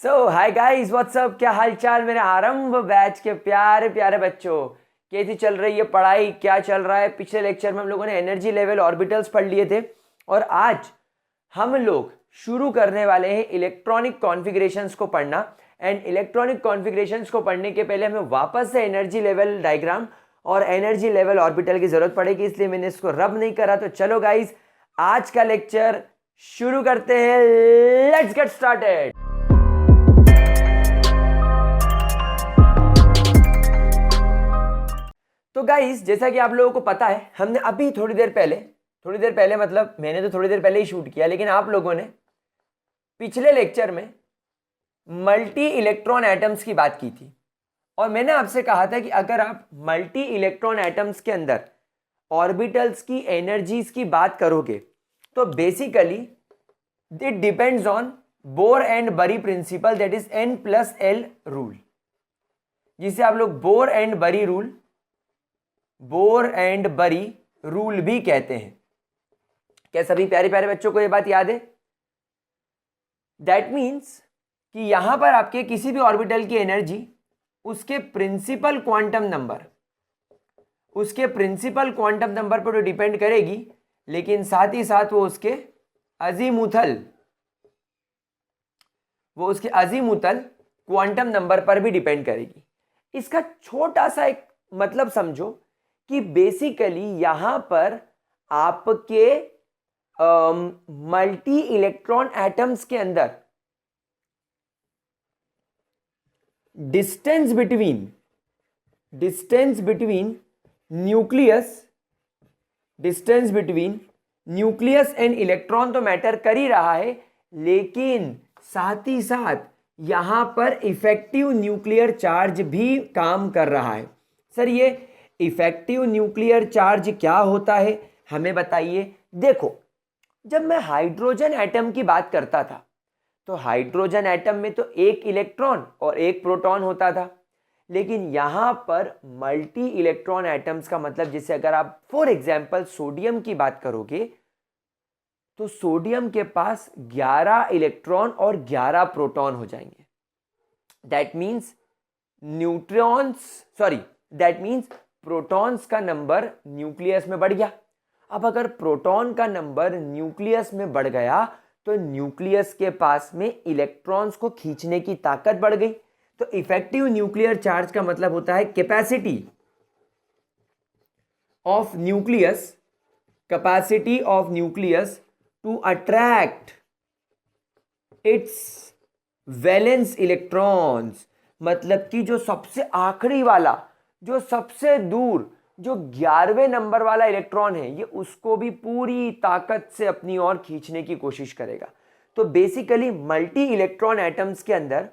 सो hi guys, WhatsApp, क्या हाल चाल मेरे आरंभ बैच के प्यारे प्यारे बच्चों। कैसी चल रही है पढ़ाई, क्या चल रहा है। पिछले लेक्चर में हम लोगों ने एनर्जी लेवल ऑर्बिटल्स पढ़ लिए थे और आज हम लोग शुरू करने वाले हैं इलेक्ट्रॉनिक कॉन्फ़िगरेशंस को पढ़ना। एंड इलेक्ट्रॉनिक कॉन्फ़िगरेशंस को पढ़ने के पहले हमें वापस से एनर्जी लेवल डायग्राम और एनर्जी लेवल ऑर्बिटल की जरूरत पड़ेगी, इसलिए मैंने इसको रब नहीं करा। तो चलो गाइस, आज का लेक्चर शुरू करते हैं। Let's get started. तो गाइस, जैसा कि आप लोगों को पता है, हमने अभी थोड़ी देर पहले मतलब मैंने तो थोड़ी देर पहले ही शूट किया, लेकिन आप लोगों ने पिछले लेक्चर में मल्टी इलेक्ट्रॉन एटम्स की बात की थी। और मैंने आपसे कहा था कि अगर आप मल्टी इलेक्ट्रॉन एटम्स के अंदर ऑर्बिटल्स की एनर्जीज की बात करोगे तो basically it depends on Bohr and Bury principle, that is N+L rule, जिसे आप लोग बोर एंड बरी रूल भी कहते हैं। क्या सभी प्यारे प्यारे बच्चों को यह बात याद है? दैट मीन्स कि यहां पर आपके किसी भी ऑर्बिटल की एनर्जी उसके प्रिंसिपल क्वांटम नंबर पर तो डिपेंड करेगी, लेकिन साथ ही साथ वो उसके अजीमुथल क्वांटम नंबर पर भी डिपेंड करेगी। इसका छोटा सा एक मतलब समझो कि बेसिकली यहां पर आपके मल्टी इलेक्ट्रॉन एटम्स के अंदर distance between nucleus and electron तो मैटर कर ही रहा है, लेकिन साथ ही साथ यहां पर इफेक्टिव न्यूक्लियर चार्ज भी काम कर रहा है। सर, ये इफेक्टिव न्यूक्लियर चार्ज क्या होता है, हमें बताइए। देखो, जब मैं हाइड्रोजन एटम की बात करता था तो हाइड्रोजन एटम में तो एक इलेक्ट्रॉन और एक प्रोटॉन होता था, लेकिन यहां पर मल्टी इलेक्ट्रॉन एटम्स का मतलब, जैसे अगर आप फॉर एग्जांपल सोडियम की बात करोगे तो सोडियम के पास 11 इलेक्ट्रॉन और 11 प्रोटॉन हो जाएंगे। दैट मीन्स प्रोटॉन्स का नंबर न्यूक्लियस में बढ़ गया। अब अगर प्रोटॉन का नंबर न्यूक्लियस में बढ़ गया तो न्यूक्लियस के पास में इलेक्ट्रॉन्स को खींचने की ताकत बढ़ गई। तो इफेक्टिव न्यूक्लियर चार्ज का मतलब होता है capacity of nucleus to attract its valence electrons. मतलब कि जो सबसे आखिरी वाला, जो सबसे दूर, जो 11वें नंबर वाला इलेक्ट्रॉन है, ये उसको भी पूरी ताकत से अपनी ओर खींचने की कोशिश करेगा। तो बेसिकली मल्टी इलेक्ट्रॉन एटम्स के अंदर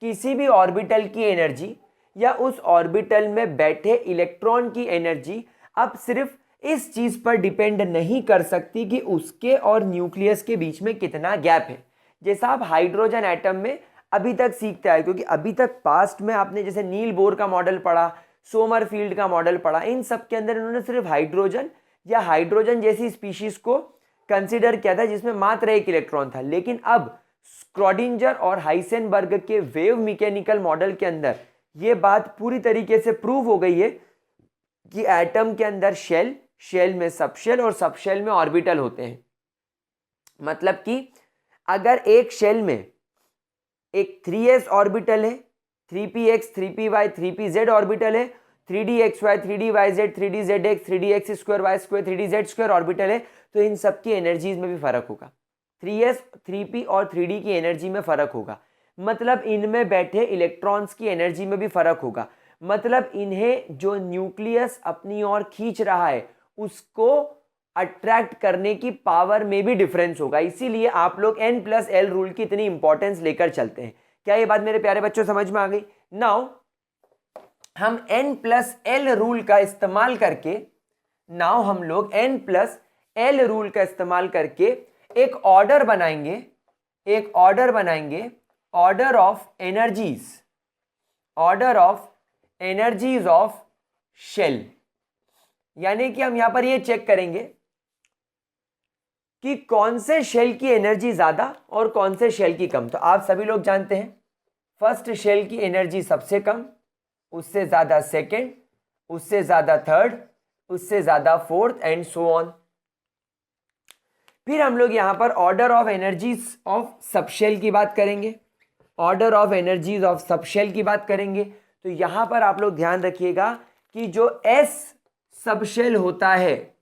किसी भी ऑर्बिटल की एनर्जी या उस ऑर्बिटल में बैठे इलेक्ट्रॉन की एनर्जी अब सिर्फ इस चीज पर डिपेंड नहीं कर सकती कि उसके और न्यूक्लियस के बीच में कितना गैप है, जैसा आप हाइड्रोजन एटम में अभी तक सीखते आए। क्योंकि अभी तक पास्ट में आपने जैसे नील बोर का मॉडल पढ़ा, सोमरफील्ड का मॉडल पढ़ा, इन सब के अंदर इन्होंने सिर्फ हाइड्रोजन या हाइड्रोजन जैसी स्पीशीज को कंसीडर किया था जिसमें मात्र एक इलेक्ट्रॉन था। लेकिन अब स्क्रॉडिंजर और हाइसेनबर्ग के वेव मैकेनिकल मॉडल के अंदर यह बात पूरी तरीके से प्रूव हो गई है कि एटम के अंदर शेल में सबशेल और सबशेल में ऑर्बिटल होते हैं। मतलब कि अगर एक शेल में एक 3s ऑर्बिटल है, 3px, 3py, 3pz ऑर्बिटल है, 3dxy, 3dyz, 3dzx, 3dx2y2, 3dz2 orbital है, तो इन सब की एनर्जीज में भी फर्क होगा। 3s, 3p और 3d की एनर्जी में फर्क होगा। मतलब इनमें बैठे इलेक्ट्रॉन्स की एनर्जी में भी फर्क होगा। मतलब इन्हें जो न्यूक्लियस अपनी ओर खींच रहा है उसको अट्रैक्ट करने की पावर में भी डिफरेंस होगा। इसीलिए आप लोग N+L रूल की इतनी इंपॉर्टेंस लेकर चलते हैं। क्या ये बात मेरे प्यारे बच्चों समझ में आ गई? नाउ हम N+L रूल का इस्तेमाल करके एक ऑर्डर बनाएंगे, order of energies of shell. यानी कि हम यहां पर ये चेक करेंगे कि कौन से शेल की एनर्जी ज्यादा और कौन से शेल की कम। तो आप सभी लोग जानते हैं फर्स्ट शेल की एनर्जी सबसे कम, उससे ज़्यादा सेकेंड, उससे ज़्यादा थर्ड, उससे ज़्यादा फोर्थ एंड सो ऑन। फिर हम लोग यहाँ पर order of energies of subshell की बात करेंगे, order of energies of subshell की बात करेंगे। तो यहाँ पर आप लोग ध्यान रखिएगा कि जो एस सबशेल होता है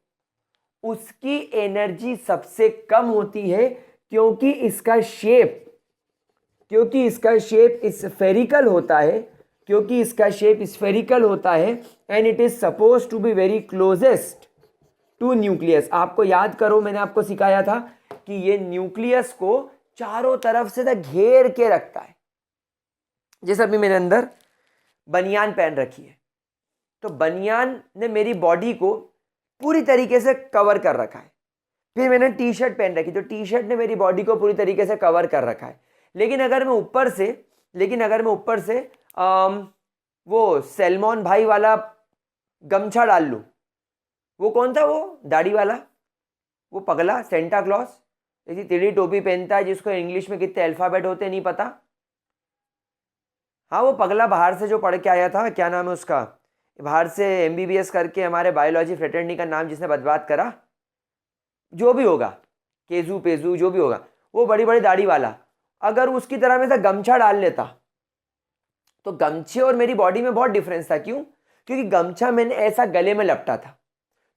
उसकी एनर्जी सबसे कम होती है, क्योंकि इसका शेप स्फेरिकल होता है, क्योंकि इसका शेप स्फेरिकल होता है and it is suppose to be very closest to nucleus. आपको याद करो, मैंने आपको सिखाया था कि ये न्यूक्लियस को चारों तरफ से घेर के रखता है। जैसे अभी मेरे अंदर बनियान पहन रखी है, तो बनियान ने मेरी बॉडी को पूरी तरीके से कवर कर रखा है। फिर मैंने टी शर्ट पहन रखी, तो टी शर्ट ने मेरी बॉडी को पूरी तरीके से कवर कर रखा है। लेकिन अगर मैं ऊपर से वो सैल्मोन भाई वाला गमछा डाल लूं, वो कौन था, वो दाढ़ी वाला, वो पगला सेंटा क्लॉज, ऐसी टेढ़ी टोपी पहनता है जिसको इंग्लिश में कितने अल्फाबेट होते हैं नहीं पता। हाँ, वो पगला बाहर से जो पढ़ के आया था, क्या नाम है उसका, बाहर से एमबीबीएस करके हमारे बायोलॉजी फ्रेटर्निटी का नाम जिसने बर्बाद करा, जो भी होगा, केजू पेजू जो भी होगा, वो बड़ी बड़ी दाढ़ी वाला, अगर उसकी तरह में से गमछा डाल लेता तो गमछे और मेरी बॉडी में बहुत डिफरेंस था। क्यों? क्योंकि गमछा मैंने ऐसा गले में लपटा था,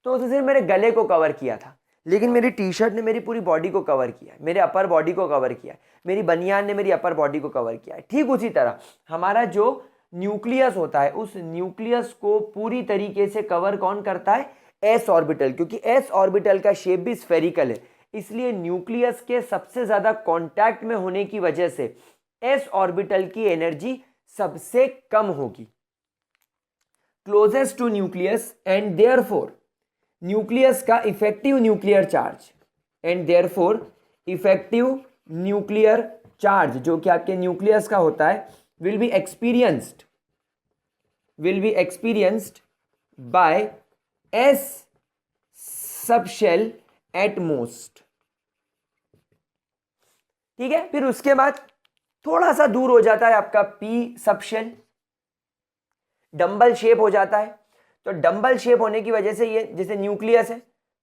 तो उसने सिर्फ मेरे गले को कवर किया था, लेकिन मेरी टी शर्ट ने मेरी पूरी बॉडी को कवर किया, मेरे अपर बॉडी को कवर किया, मेरी बनियान ने मेरी अपर बॉडी को कवर किया है। ठीक उसी तरह हमारा जो न्यूक्लियस होता है, उस न्यूक्लियस को पूरी तरीके से कवर कौन करता है, एस ऑर्बिटल। क्योंकि एस ऑर्बिटल का शेप भी स्फेरिकल है, इसलिए न्यूक्लियस के सबसे ज्यादा कांटेक्ट में होने की वजह से एस ऑर्बिटल की एनर्जी सबसे कम होगी, closest to nucleus, and therefore nucleus का effective nuclear charge, and therefore effective nuclear charge जो कि आपके न्यूक्लियस का होता है, will be experienced by S subshell at most. ठीक है, फिर उसके बाद थोड़ा सा दूर हो जाता है आपका पी सबशेल, डंबल शेप हो जाता है। तो डंबल शेप होने की वजह से ये जैसे न्यूक्लियस है,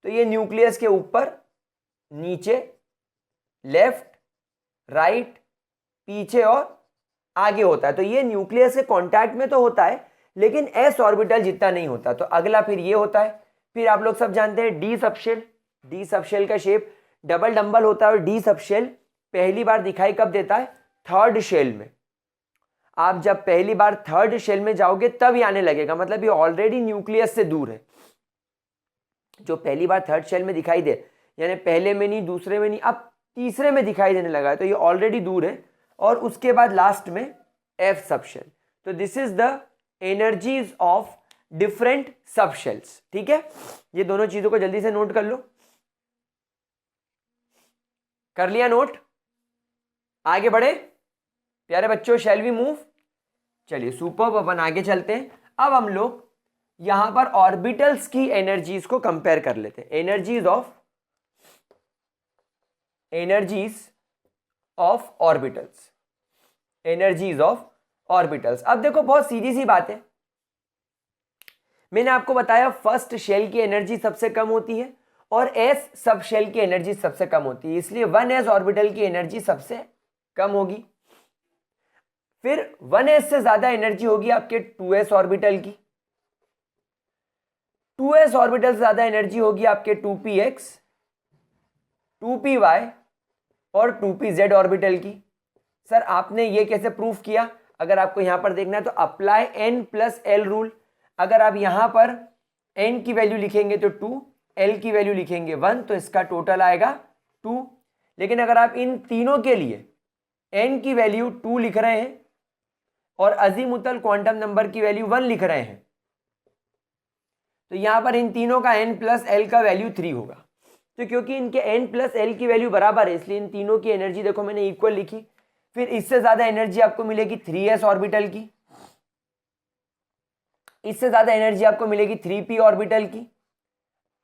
तो ये न्यूक्लियस के ऊपर, नीचे, लेफ्ट, राइट, पीछे और आगे होता है। तो ये न्यूक्लियस के कांटेक्ट में तो होता है, लेकिन एस ऑर्बिटल जितना नहीं होता। तो अगला फिर ये होता है। फिर आप लोग सब जानते हैं डी सबशेल। डी सबशेल का शेप डबल डंबल होता है, और डी सबशेल पहली बार दिखाई कब देता है, थर्ड शेल में। आप जब पहली बार थर्ड शेल में जाओगे तब ये आने लगेगा, मतलब ये ऑलरेडी न्यूक्लियस से दूर है। जो पहली बार थर्ड शेल में दिखाई दे, यानी पहले में नहीं, दूसरे में नहीं, अब तीसरे में दिखाई देने लगा है, तो ये ऑलरेडी दूर है। और उसके बाद लास्ट में एफ सबशेल। तो this is the energies of different subshells. ठीक है, ये दोनों चीजों को जल्दी से नोट कर लो। कर लिया नोट? आगे बढ़े प्यारे बच्चों, शैल वी मूव? चलिए सुपर, अपन आगे चलते हैं। अब हम लोग यहां पर ऑर्बिटल्स की एनर्जीज को कंपेयर कर लेते हैं। Energies of orbitals, energies of orbitals. अब देखो, बहुत सीधी सी बात है, मैंने आपको बताया फर्स्ट शेल की एनर्जी सबसे कम होती है और एस सब शेल की एनर्जी सबसे कम होती है, इसलिए 1s ऑर्बिटल की एनर्जी सबसे कम होगी। फिर 1s से ज्यादा एनर्जी होगी आपके 2s ऑर्बिटल की, 2s ऑर्बिटल से ज्यादा एनर्जी होगी आपके 2px, 2py और 2pz ऑर्बिटल की। सर आपने ये कैसे प्रूफ किया? अगर आपको यहां पर देखना है तो apply n plus L rule. अगर आप यहां पर n की वैल्यू लिखेंगे तो 2, l की वैल्यू लिखेंगे 1, तो इसका टोटल आएगा 2। लेकिन अगर आप इन तीनों के लिए n की वैल्यू 2 लिख रहे हैं और अजीमुथल क्वांटम नंबर की वैल्यू 1 लिख रहे हैं, तो यहां पर इन तीनों का n प्लस एल का वैल्यू 3 होगा। तो क्योंकि इनके n प्लस एल की वैल्यू बराबर है, इसलिए इन तीनों की एनर्जी देखो मैंने इक्वल लिखी। फिर इससे ज्यादा एनर्जी आपको मिलेगी 3s ऑर्बिटल की, इससे ज्यादा एनर्जी आपको मिलेगी 3p ऑर्बिटल की।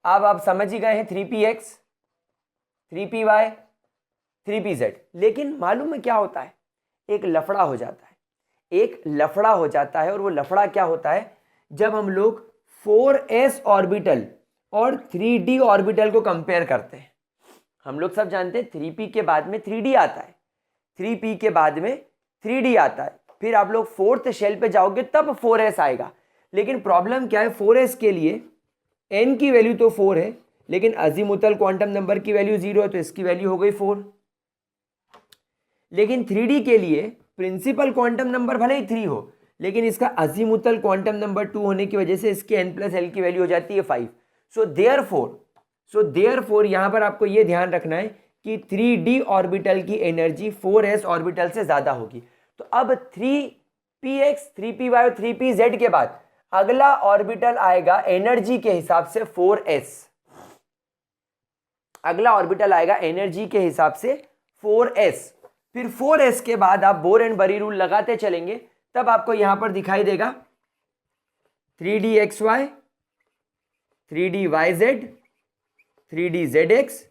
अब आप समझ ही गए हैं 3px, 3py, 3pz। लेकिन मालूम है क्या होता है, एक लफड़ा हो जाता है। एक लफड़ा हो जाता है। और वो लफड़ा क्या होता है, जब हम लोग 4s ऑर्बिटल और 3d ऑर्बिटल को कंपेयर करते हैं। हम लोग सब जानते हैं 3p के बाद में 3d आता है, 3p के बाद में 3d आता है, फिर आप लोग फोर्थ शेल पे जाओगे तब 4s आएगा। लेकिन प्रॉब्लम क्या है, 4s के लिए n की वैल्यू तो 4 है, लेकिन अजीमुथल क्वांटम नंबर की वैल्यू 0 है, तो इसकी वैल्यू हो गई 4। लेकिन 3d के लिए प्रिंसिपल क्वांटम नंबर भले ही 3 हो, लेकिन इसका अजीमुथल क्वांटम नंबर 2 होने की वजह से इसकी n प्लस एल की वैल्यू हो जाती है 5। सो देयरफॉर यहां पर आपको यह ध्यान रखना है कि 3d ऑर्बिटल की एनर्जी 4s ऑर्बिटल से ज्यादा होगी। तो अब 3px 3py और 3pz के बाद अगला ऑर्बिटल आएगा एनर्जी के हिसाब से 4s। अगला ऑर्बिटल आएगा एनर्जी के हिसाब से 4s। फिर 4s के बाद आप बोर एंड बरी रूल लगाते चलेंगे, तब आपको यहां पर दिखाई देगा 3dxy 3dyz 3dzx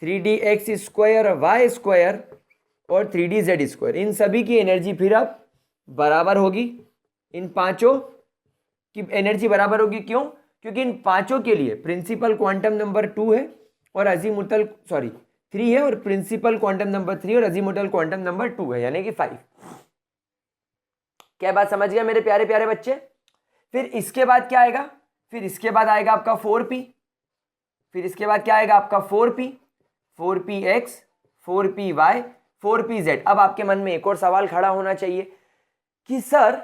3dx square y square और 3dz स्क्वायर। इन सभी की एनर्जी फिर अब बराबर होगी। इन पांचों की एनर्जी बराबर होगी। क्यों? क्योंकि इन पांचों के लिए प्रिंसिपल क्वांटम नंबर 2 है और अजीमुथल 3 है, और प्रिंसिपल क्वांटम नंबर 3 और अजीमुथल क्वांटम नंबर 2 है, यानी कि 5। क्या बात समझ गया मेरे प्यारे प्यारे बच्चे? फिर इसके बाद क्या आएगा? फिर इसके बाद आएगा आपका 4p। फिर इसके बाद क्या आएगा आपका 4p 4px 4py 4pz। अब आपके मन में एक और सवाल खड़ा होना चाहिए कि सर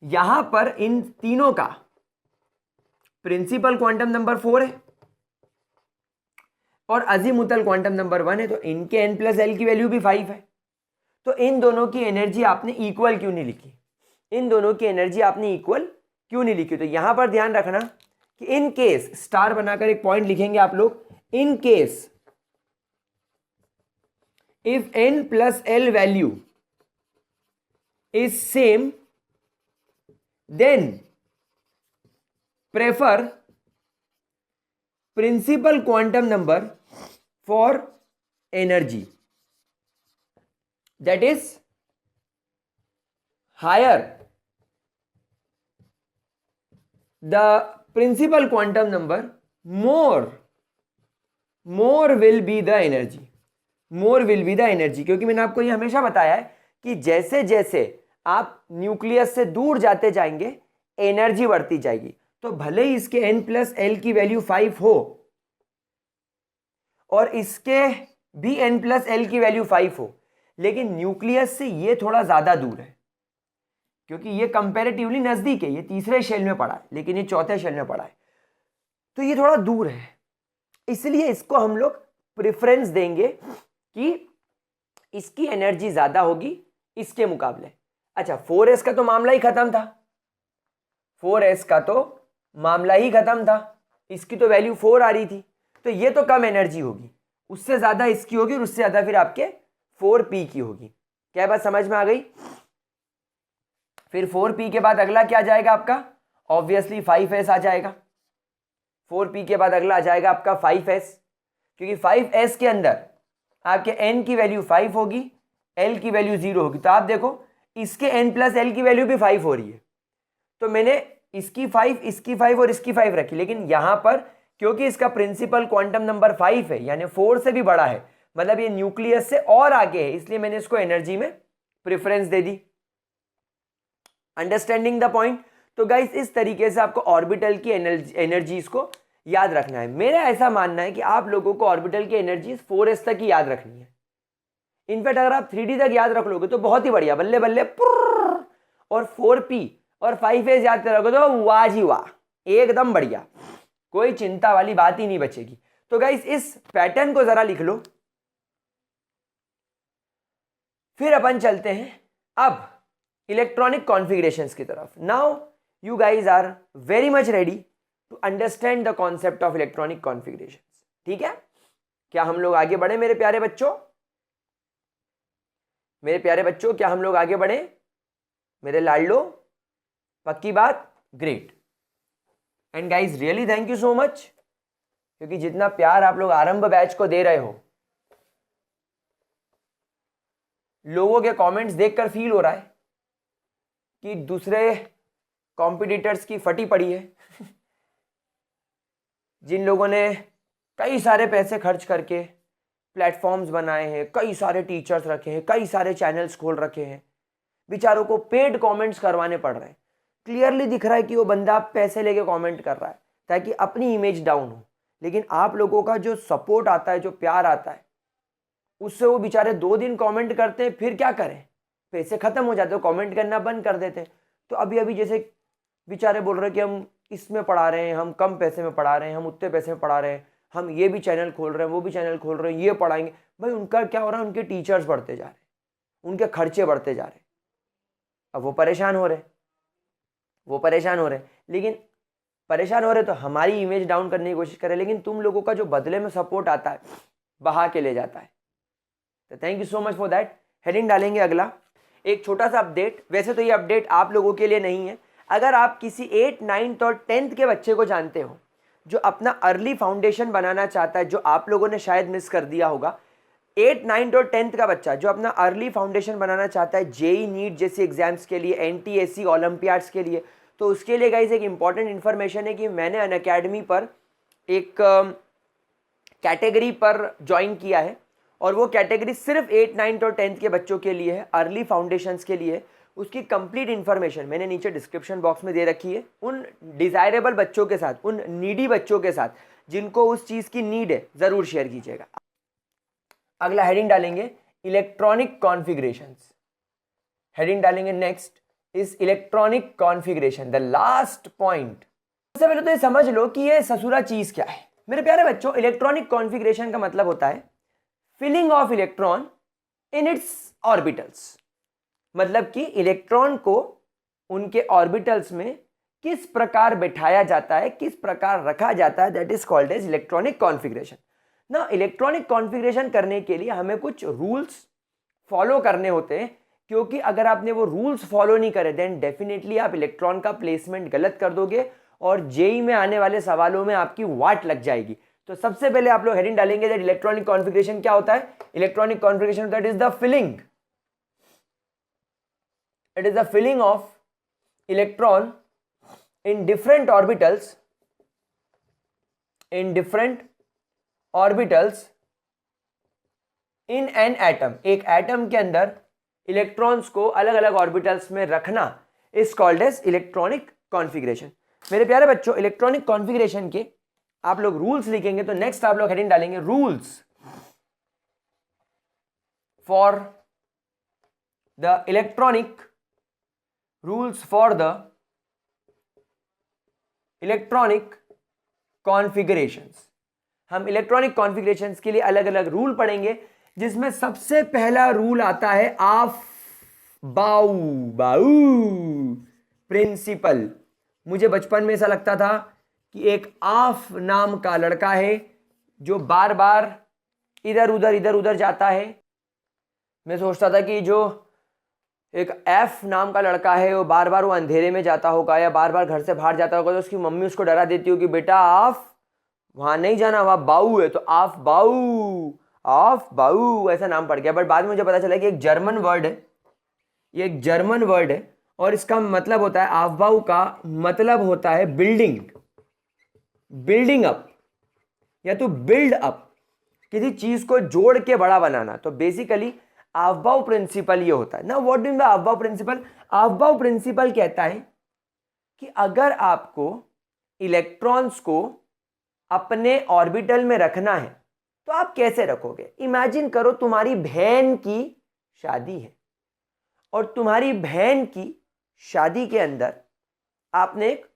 यहां पर इन तीनों का प्रिंसिपल क्वांटम नंबर 4 है और अजीमुथल क्वांटम नंबर 1 है, तो इनके n प्लस एल की वैल्यू भी 5 है। तो इन दोनों की एनर्जी आपने इक्वल क्यों नहीं लिखी? इन दोनों की एनर्जी आपने इक्वल क्यों नहीं लिखी? तो यहां पर ध्यान रखना कि इन केस स्टार बनाकर एक पॉइंट लिखेंगे आप लोग। In case if n plus l value is same then prefer principal quantum number for energy that is higher the principal quantum number more will be the energy, क्योंकि मैंने आपको ये हमेशा बताया है कि जैसे जैसे आप न्यूक्लियस से दूर जाते जाएंगे एनर्जी बढ़ती जाएगी। तो भले ही इसके n प्लस एल की वैल्यू 5 हो और इसके भी n प्लस एल की वैल्यू 5 हो, लेकिन न्यूक्लियस से ये थोड़ा ज्यादा दूर है, क्योंकि ये कंपैरेटिवली नजदीक है। ये तीसरे शेल में पड़ा है, लेकिन ये चौथे शेल में पड़ा है, तो ये थोड़ा दूर है। इसलिए इसको हम लोग प्रेफरेंस देंगे कि इसकी एनर्जी ज्यादा होगी इसके मुकाबले। अच्छा, 4s का तो मामला ही खत्म था, 4s का तो मामला ही खत्म था, इसकी तो वैल्यू 4 आ रही थी, तो ये तो कम एनर्जी होगी, उससे ज्यादा इसकी होगी और उससे ज्यादा फिर आपके 4p की होगी। क्या बात समझ में आ गई? फिर 4p के बाद अगला क्या जाएगा आपका? ऑब्वियसली 5s आ जाएगा। 4p के बाद अगला आ जाएगा आपका 5s, क्योंकि 5s के अंदर आपके n की वैल्यू 5 होगी, l की वैल्यू 0 होगी। तो आप देखो इसके n प्लस एल की वैल्यू भी 5 हो रही है, तो मैंने इसकी 5, इसकी 5 और इसकी 5 रखी। लेकिन यहां पर क्योंकि इसका प्रिंसिपल क्वांटम नंबर 5 है, यानी 4 से भी बड़ा है, मतलब ये न्यूक्लियस से और आगे है, इसलिए मैंने इसको एनर्जी में preference they the. Understanding the point? तो गाइस इस तरीके से आपको ऑर्बिटल की एनर्जीज को याद रखना है। मेरा ऐसा मानना है कि आप लोगों को ऑर्बिटल की एनर्जीज 4s तक ही याद रखनी है। इनफैक्ट अगर आप 3d तक याद रख लोगे तो बहुत ही बढ़िया, बल्ले बल्ले। और 4p और 5s याद रखोगे तो वाह जी वाह, एकदम बढ़िया, कोई चिंता वाली बात ही नहीं बचेगी। तो गाइस इस पैटर्न को जरा लिख लो। फिर अपन चलते हैं अब इलेक्ट्रॉनिक कॉन्फ़िगरेशंस की तरफ। Now you guys are very much ready to understand the concept of electronic configurations. ठीक है? क्या हम लोग आगे बढ़े मेरे प्यारे बच्चों? मेरे प्यारे बच्चों, क्या हम लोग आगे बढ़े मेरे लाडलो? पक्की बात? Great. And guys really thank you so much, क्योंकि जितना प्यार आप लोग आरंभ बैच को दे रहे हो, लोगों के कमेंट्स देखकर फील हो रहा है कि दूसरे कॉम्पिटिटर्स की फटी पड़ी है जिन लोगों ने कई सारे पैसे खर्च करके प्लेटफॉर्म्स बनाए हैं, कई सारे टीचर्स रखे हैं, कई सारे चैनल्स खोल रखे हैं, बेचारों को पेड कमेंट्स करवाने पड़ रहे हैं। क्लियरली दिख रहा है कि वो बंदा पैसे लेके कमेंट कर रहा है ताकि अपनी इमेज डाउन हो, लेकिन आप लोगों का जो सपोर्ट आता है, जो प्यार आता है, उससे वो बेचारे 2 दिन कमेंट करते हैं, फिर क्या करें, पैसे खत्म हो जाते हैं, कमेंट करना बंद कर देते हैं। तो अभी अभी जैसे बेचारे बोल रहे हैं कि हम इसमें पढ़ा रहे हैं, हम कम पैसे में पढ़ा रहे हैं, हम उतने पैसे में पढ़ा रहे हैं, हम ये भी चैनल खोल रहे हैं, वो भी चैनल खोल रहे हैं, ये पढ़ाएंगे। भाई उनका क्या हो रहा है, उनके टीचर्स बढ़ते जा रहे हैं, उनके खर्चे बढ़ते जा रहे हैं, अब वो परेशान हो रहे लेकिन परेशान हो रहे तो हमारी इमेज डाउन करने की कोशिश करें, लेकिन तुम लोगों का जो बदले में सपोर्ट आता है बहा के ले जाता है। तो thank you so much for that. Heading डालेंगे अगला, एक छोटा सा अपडेट। वैसे तो ये अपडेट आप लोगों के लिए नहीं है, अगर आप किसी 8, 9 और 10th के बच्चे को जानते हो जो अपना अर्ली फाउंडेशन बनाना चाहता है, जो आप लोगों ने शायद मिस कर दिया होगा, 8, 9 और 10th का बच्चा जो अपना अर्ली फाउंडेशन बनाना चाहता है जेई नीट जैसी एग्जाम्स के लिए, एनटीएससी ओलंपियाड्स के लिए, तो उसके लिए गाइस एक इंपॉर्टेंट इन्फॉर्मेशन है कि मैंने अनअकैडमी पर एक कैटेगरी पर ज्वाइन किया है और वो कैटेगरी सिर्फ 8, 9 और 10th के बच्चों के लिए है, अर्ली फाउंडेशंस के लिए। उसकी कंप्लीट इन्फॉर्मेशन मैंने नीचे डिस्क्रिप्शन बॉक्स में दे रखी है, उन डिज़ायरेबल बच्चों के साथ, उन नीडी बच्चों के साथ जिनको उस चीज़ की नीड है, ज़रूर शेयर कीजिएगा। अगला हेडिंग डालेंगे इलेक्ट्रॉनिक कॉन्फ़िगरेशंस। हेडिंग डालेंगे next is electronic configuration, the last point. सबसे पहले तो ये समझ लो कि ये ससुरा चीज़ क्या है मेरे प्यारे बच्चों। इलेक्ट्रॉनिक कॉन्फ़िगरेशन का मतलब होता है filling of electron in its orbitals, मतलब कि इलेक्ट्रॉन को उनके ऑर्बिटल्स में किस प्रकार बैठाया जाता है, किस प्रकार रखा जाता है, that is called as electronic configuration ना। इलेक्ट्रॉनिक कॉन्फ़िगरेशन करने के लिए हमें कुछ रूल्स फॉलो करने होते हैं, क्योंकि अगर आपने वो रूल्स फॉलो नहीं करे देन डेफिनेटली आप इलेक्ट्रॉन का प्लेसमेंट गलत कर दोगे और जेई में आने वाले सवालों में आपकी वाट लग जाएगी। तो सबसे पहले आप लोग हेडिंग डालेंगे दैट इलेक्ट्रॉनिक कॉन्फ़िगरेशन क्या होता है। Electronic configuration that is the filling, it is the filling of electron in different orbitals in an atom। एक एटम के अंदर इलेक्ट्रॉन्स को अलग अलग ऑर्बिटल्स में रखना is called as electronic configuration. मेरे प्यारे बच्चों, इलेक्ट्रॉनिक कॉन्फ़िगरेशन के आप लोग रूल्स लिखेंगे तो नेक्स्ट आप लोग हेडिंग डालेंगे rules for the electronic configurations. हम इलेक्ट्रॉनिक कॉन्फ़िगरेशंस के लिए अलग अलग रूल पढ़ेंगे, जिसमें सबसे पहला रूल आता है ऑफ बाउ प्रिंसिपल। मुझे बचपन में ऐसा लगता था कि एक ऑफ नाम का लड़का है जो बार बार इधर उधर जाता है। मैं सोचता था कि जो एक एफ नाम का लड़का है वो बार बार वो अंधेरे में जाता होगा या बार बार घर से बाहर जाता होगा, तो उसकी मम्मी उसको डरा देती होगी बेटा ऑफ वहां नहीं जाना, वहां बाऊ है, तो ऑफ बाऊ ऐसा नाम पड़ गया। बट बाद में मुझे पता चला कि एक जर्मन वर्ड है, ये एक जर्मन वर्ड है और इसका मतलब होता है ऑफ बाऊ का मतलब होता है बिल्डिंग अप या तो बिल्ड अप, किसी चीज को जोड़ के बड़ा बनाना। तो बेसिकली ऑफबाउ प्रिंसिपल ये होता है ना। What do mean by aufbau principle? Aufbau principle कहता है कि अगर आपको इलेक्ट्रॉन्स को अपने ऑर्बिटल में रखना है तो आप कैसे रखोगे। इमेजिन करो तुम्हारी बहन की शादी है और तुम्हारी बहन की शादी के अंदर आपने एक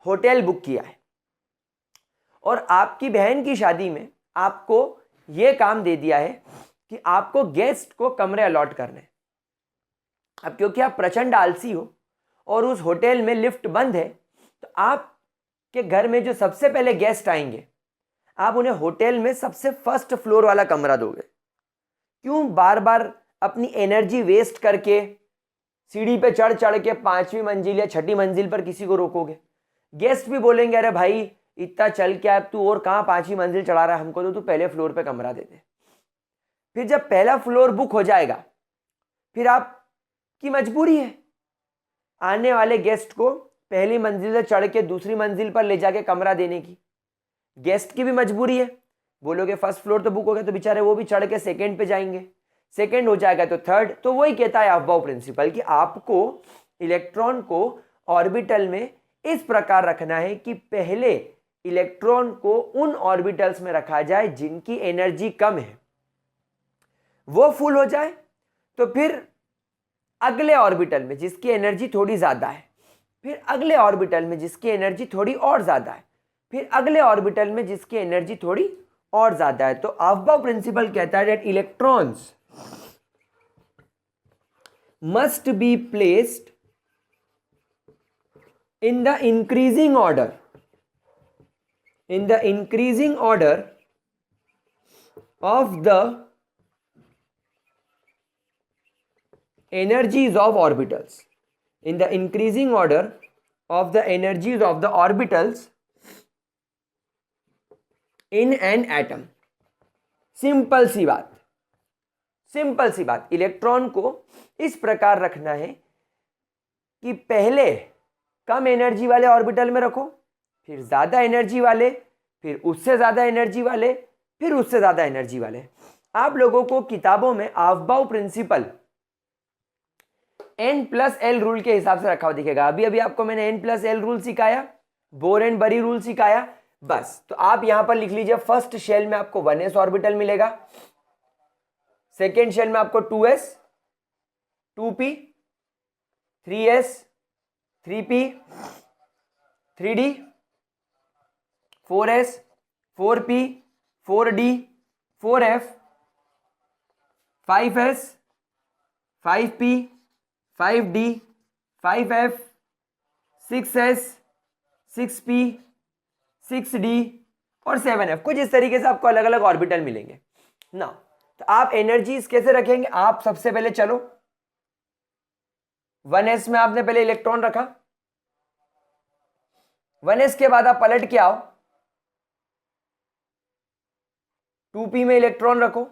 होटल बुक किया है और आपकी बहन की शादी में आपको यह काम दे दिया है कि आपको गेस्ट को कमरे अलॉट करने। अब क्योंकि आप प्रचंड आलसी हो और उस होटल में लिफ्ट बंद है, तो आपके घर में जो सबसे पहले गेस्ट आएंगे आप उन्हें होटल में सबसे फर्स्ट फ्लोर वाला कमरा दोगे। क्यों बार बार अपनी एनर्जी वेस्ट करके सीढ़ी पे चढ़ चढ़ के 5वीं मंजिल या 6ठी मंजिल पर किसी को रोकोगे। गेस्ट भी बोलेंगे अरे भाई इतना चल के अब तू और कहाँ 5वीं मंजिल चढ़ा रहा है हमको, तो तू पहले फ्लोर पे कमरा दे दे। फिर जब पहला फ्लोर बुक हो जाएगा फिर आपकी मजबूरी है, आने वाले गेस्ट को पहली मंजिल से चढ़ के दूसरी मंजिल पर ले जाके कमरा देने की। गेस्ट की भी मजबूरी है, बोलोगे फर्स्ट फ्लोर तो बुक हो गया तो बेचारे वो भी चढ़ के सेकेंड पे जाएंगे, सेकेंड हो जाएगा तो थर्ड। तो वही कहता है अफबाउ प्रिंसिपल कि आपको इलेक्ट्रॉन को ऑर्बिटल में इस प्रकार रखना है कि पहले इलेक्ट्रॉन को उन ऑर्बिटल्स में रखा जाए जिनकी एनर्जी कम है, वो फुल हो जाए तो फिर अगले ऑर्बिटल में जिसकी एनर्जी थोड़ी ज्यादा है, फिर अगले ऑर्बिटल में जिसकी एनर्जी थोड़ी और ज्यादा है, फिर अगले ऑर्बिटल में जिसकी एनर्जी थोड़ी और ज्यादा है। तो अफबाउ प्रिंसिपल कहता है that electrons must be placed in the increasing order, in the increasing order of the energies of orbitals, in the increasing order of the energies of the orbitals in an atom। Simple सी बात, simple सी बात, electron को इस प्रकार रखना है कि पहले कम एनर्जी वाले ऑर्बिटल में रखो, फिर ज्यादा एनर्जी वाले, फिर उससे ज्यादा एनर्जी वाले, फिर उससे ज्यादा एनर्जी वाले। आप लोगों को किताबों में अफबाउ प्रिंसिपल N+L रूल के हिसाब से रखा हुआ दिखेगा। अभी अभी आपको मैंने N+L रूल सिखाया, बोर एंड बरी रूल सिखाया, बस। तो आप यहां पर लिख लीजिए, फर्स्ट शेल में आपको 1s ऑर्बिटल मिलेगा, सेकेंड शेल में आपको 2s, 2p, 3s, 3p, 3d, 4s, 4p, 4d, 4f, 5s, 5p, 5d, 5f, 6s, 6p, 6d और 7f। कुछ इस तरीके से आपको अलग अलग ऑर्बिटल मिलेंगे ना। तो आप एनर्जीज कैसे रखेंगे? आप सबसे पहले चलो 1s में आपने पहले इलेक्ट्रॉन रखा, 1s के बाद आप पलट के आओ 2p में इलेक्ट्रॉन रखो,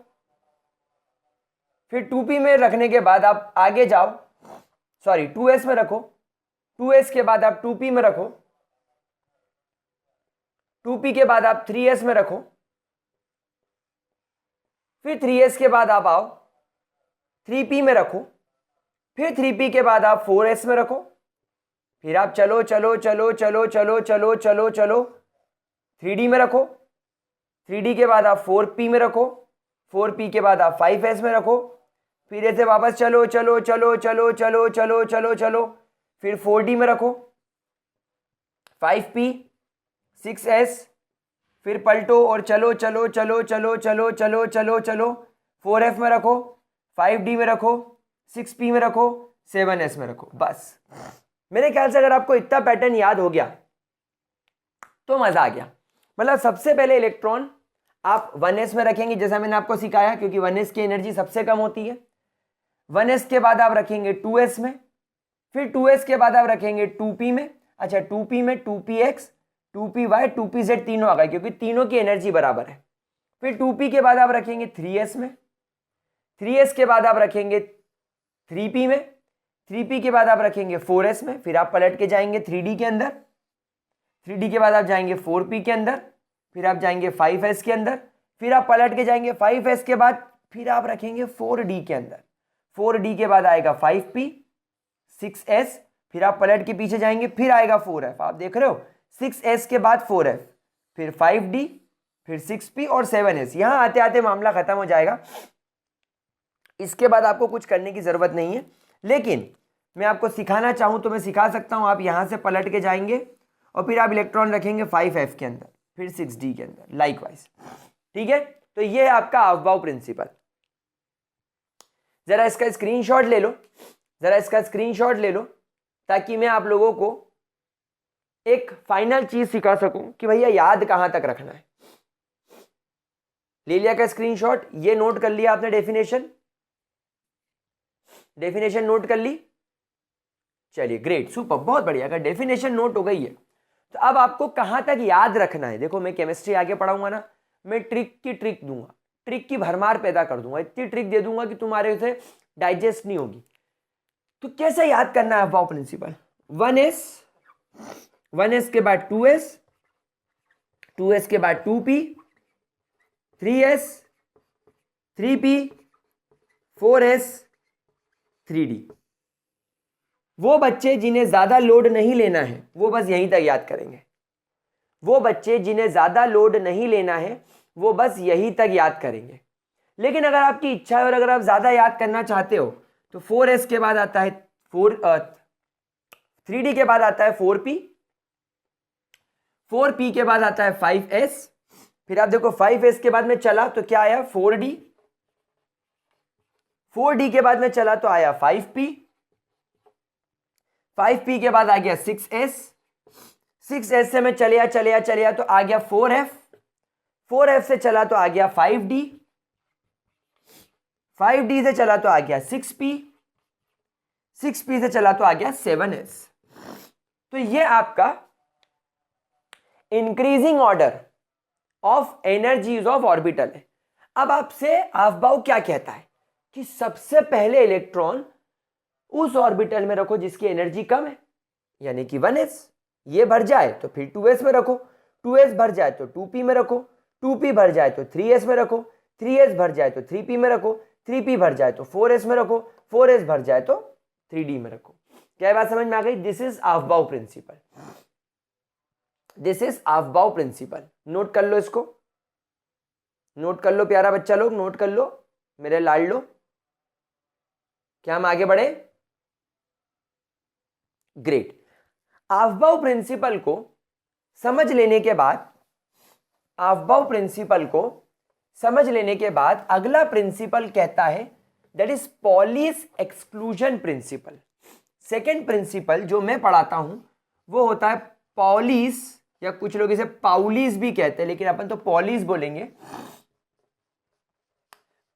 फिर 2p में रखने के बाद आप आगे जाओ, सॉरी 2s में रखो, 2s के बाद आप 2p में रखो, 2p के बाद आप 3s में रखो, फिर 3s के बाद आप आओ 3p में रखो, फिर 3p के बाद आप 4s में रखो, फिर आप चलो चलो चलो चलो चलो चलो चलो चलो 3d में रखो, 3d के बाद आप 4p में रखो, 4p के बाद आप 5s में रखो, फिर ऐसे वापस चलो चलो चलो चलो चलो चलो चलो चलो, फिर 4d में रखो, 5p, 6s, फिर पलटो और चलो चलो चलो चलो चलो चलो चलो चलो 4f में रखो, 5d में रखो, 6p में रखो, 7s में रखो। बस मेरे ख्याल से अगर आपको इतना पैटर्न याद हो गया तो मजा आ गया। मतलब सबसे पहले इलेक्ट्रॉन आप 1s में रखेंगे जैसा मैंने आपको सिखाया, क्योंकि 1s की एनर्जी सबसे कम होती है। 1s के बाद आप रखेंगे 2s में, फिर 2s के बाद आप रखेंगे 2p में, अच्छा 2p में 2px, 2py, 2pz तीनों आ गए क्योंकि तीनों की एनर्जी बराबर है। फिर 2p के बाद आप रखेंगे 3s में, 3s के बाद आप रखेंगे 3p में, 3p के बाद आप रखेंगे 4s में, फिर आप पलट के जाएंगे 3d के अंदर, 3d के बाद आप जाएंगे 4p के अंदर, फिर आप जाएंगे 5s के अंदर, फिर आप पलट के जाएंगे 5s के बाद फिर आप रखेंगे 4d के अंदर, 4d के बाद आएगा 5p, 6s, फिर आप पलट के पीछे जाएंगे फिर आएगा 4f। आप देख रहे हो 6s के बाद 4f, फिर 5d, फिर 6p और 7s। यहां आते आते मामला खत्म हो जाएगा। इसके बाद आपको कुछ करने की जरूरत नहीं है, लेकिन मैं आपको सिखाना चाहूं तो मैं सिखा सकता हूं। आप यहां से पलट के जाएंगे और फिर आप इलेक्ट्रॉन रखेंगे 5f के अंदर, फिर 6d के अंदर, लाइकवाइज। ठीक है, तो ये है आपका अफबाउ प्रिंसिपल। जरा इसका स्क्रीनशॉट ले लो, जरा इसका स्क्रीनशॉट ले लो, ताकि मैं आप लोगों को एक फाइनल चीज सिखा सकूं कि भैया याद कहां तक रखना है। ले लिया का स्क्रीनशॉट? ये नोट कर लिया आपने डेफिनेशन? डेफिनेशन नोट कर ली? चलिए ग्रेट, सुपर, बहुत बढ़िया। अगर डेफिनेशन नोट हो गई है तो अब आपको कहां तक याद रखना है। देखो मैं केमिस्ट्री आगे पढ़ाऊंगा ना, मैं ट्रिक की ट्रिक दूंगा, ट्रिक की भरमार पैदा कर दूंगा, इतनी ट्रिक दे दूंगा कि तुम्हारे उसे डाइजेस्ट नहीं होगी। तो कैसे याद करना है अफबाउ प्रिंसिपल? 1s के बाद 2s के बाद 2p, 3s, 3p, 4s, 3d। वो बच्चे जिन्हें ज्यादा लोड नहीं लेना है वो बस यहीं तक याद करेंगे। वो बच्चे जिन्हें ज्यादा लोड नहीं लेना है वो बस यहीं तक याद करेंगे। लेकिन अगर आपकी इच्छा है और अगर आप ज्यादा याद करना चाहते हो तो 4s के बाद आता है 3d के बाद आता है 4p, 4p के बाद आता है 5s, फिर आप देखो 5s के बाद में चला तो क्या आया 4d, 4d के बाद में चला तो आया 5p, 5p के बाद आ गया 6s, 6s से मैं चलिया तो आ गया 4f, 4f से चला तो आ गया 5d, 5d से चला तो आ गया 6p, 6p से चला तो आ गया 7s। तो ये आपका increasing order of energies of orbital है। अब आपसे अफबाउ क्या कहता है कि सबसे पहले इलेक्ट्रॉन उस ऑर्बिटल में रखो जिसकी एनर्जी कम है, यानी कि 1s। ये भर जाए तो फिर 2s में रखो, 2s भर जाए तो 2p में रखो, 2p भर जाए तो 3s में रखो, 3s भर जाए तो 3p में रखो, 3p भर जाए तो 4s में रखो, 4s भर जाए तो 3d में रखो। क्या बात समझ में आ गई? This is aufbau principle, this is aufbau principle. Note कर लो इसको, नोट कर लो प्यारा बच्चा लोग, नोट कर लो मेरे लाडलो। क्या हम आगे बढ़े? ग्रेट। अफबाउ प्रिंसिपल को समझ लेने के बाद, अफबाउ प्रिंसिपल को समझ लेने के बाद अगला प्रिंसिपल कहता है that is Pauli's exclusion principle. Second principle जो मैं पढ़ाता हूं वो होता है पॉलीज, या कुछ लोग इसे पाउलीज भी कहते हैं लेकिन अपन तो पॉलीज बोलेंगे।